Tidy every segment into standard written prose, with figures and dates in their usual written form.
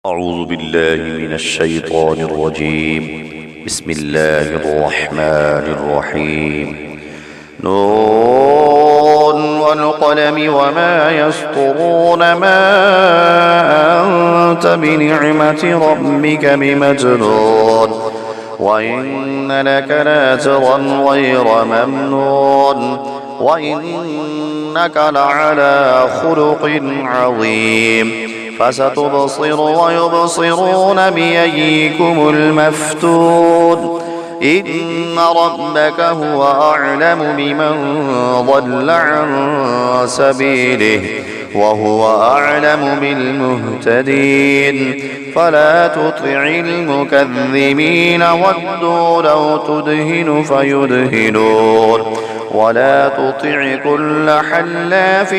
أعوذ بالله من الشيطان الرجيم. بسم الله الرحمن الرحيم. نون والقلم وما يسطرون ما أنت بنعمة ربك بمجنون وإن لك لأجرا غير ممنون وإنك لعلى خلق عظيم. فستبصر ويبصرون بأيكم المفتون. إن ربك هو أعلم بمن ضل عن سبيله وهو أعلم بالمهتدين. فلا تطع المكذبين ودوا لو تدهن فيدهنون ولا تطع كل حلاف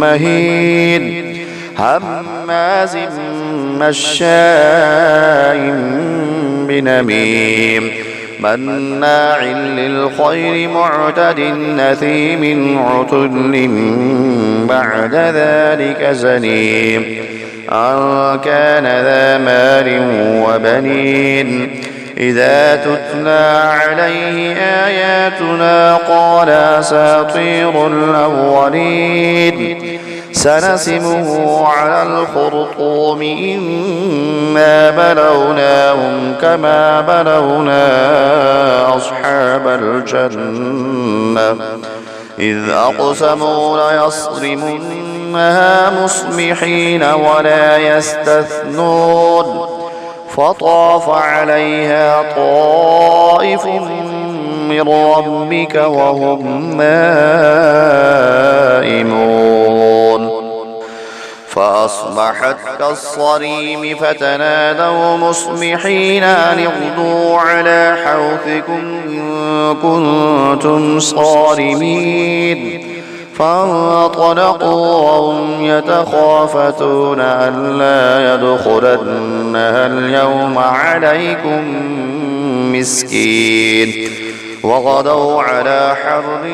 مهين هماز مشاء بنميم مناع للخير معتد نثيم عتل بعد ذلك زنيم أن كان ذا مال وبنين. إذا تتلى عليه آياتنا قال أساطير الأولين. سنسمه على الخرطوم إنا بلوناهم كما بلونا أصحاب الجنة إذ أقسموا ليصرمنها مصبحين ولا يستثنون. فطاف عليها طائف من ربك وهم نائمون فأصبحت كالصريم فتنادوا مصبحين أن اغدوا على حوثكم إن كنتم صارمين. فانطلقوا وهم يتخافتون ألا يدخلنها اليوم عليكم مسكين. وغدوا على حرد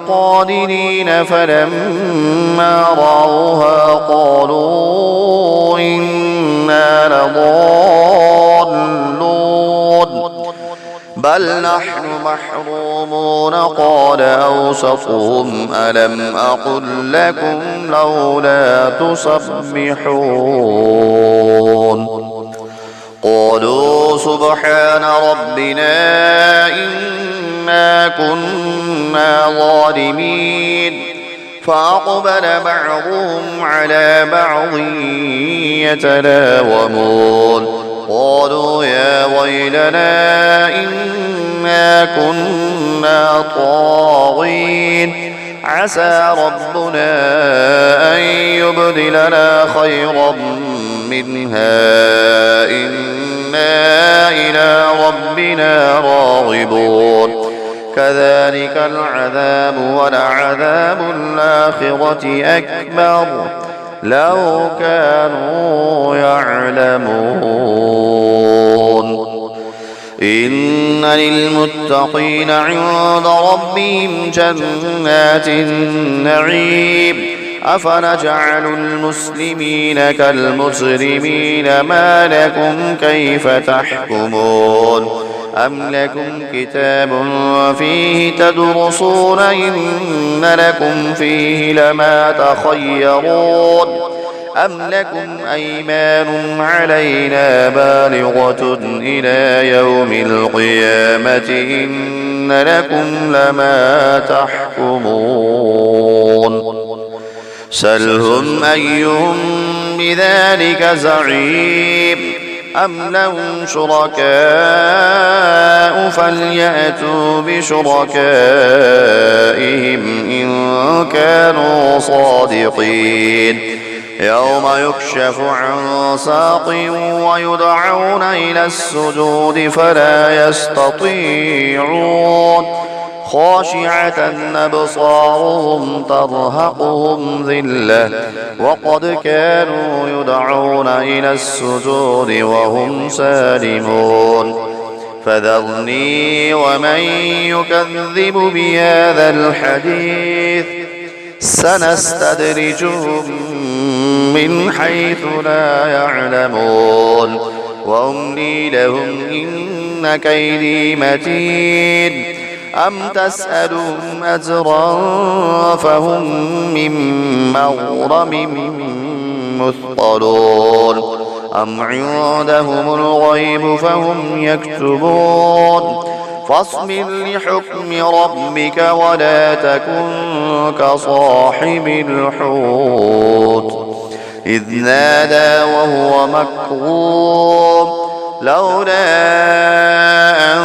قادرين فلما رأوها قالوا إنا لضالون بل نحن محرومون. قال أوسطهم ألم أقل لكم لولا تسبحون. قالوا سبحان ربنا إنا كنا ظالمين. فأقبل بعضهم على بعض يتلاومون قالوا يا ويلنا إنا كنا طاغين عسى ربنا أن يبدلنا خيرا منها إنا إلى ربنا راغبون. كذلك العذاب ولعذاب الآخرة أكبر لو كانوا يعلمون. إن للمتقين عند ربهم جنات النعيم. أفنجعل المسلمين كالمجرمين ما لكم كيف تحكمون. أم لكم كتاب فيه تدرسون إن لكم فيه لما تخيرون أم لكم أيمان علينا بالغة إلى يوم القيامة إن لكم لما تحكمون. سلهم أيهم بذلك زعيم أم لهم شركاء فليأتوا بشركائهم إن كانوا صادقين. يوم يكشف عن ساق ويدعون إلى السجود فلا يستطيعون خاشعة أبصارهم ترهقهم ذلة وقد كانوا يدعون إلى السجود وهم سالمون. فذرني ومن يكذب بهذا الحديث سنستدرجهم من حيث لا يعلمون وأملي لهم إن كيدي متين أم تسألهم أجرا فهم من مغرم مثقلون أم عندهم الغيب فهم يكتبون فاصبر لحكم ربك ولا تكن كصاحب الحوت إذ نادى وهو مكظوم لولا أن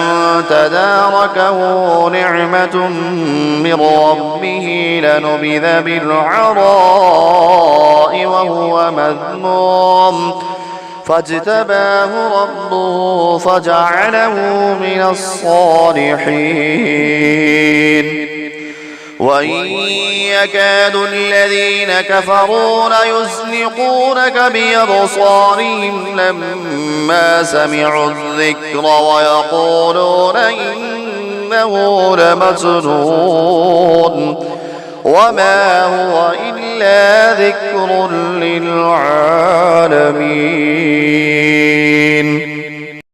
تداركه نعمة من ربه لنبذ بالعراء وهو مذموم فاجتباه ربه فجعله من الصالحين وإن يكاد الذين كفروا ليزلقونك بأبصارهم لما سمعوا الذكر ويقولون إنه لمجنون وما هو إلا ذكر للعالمين.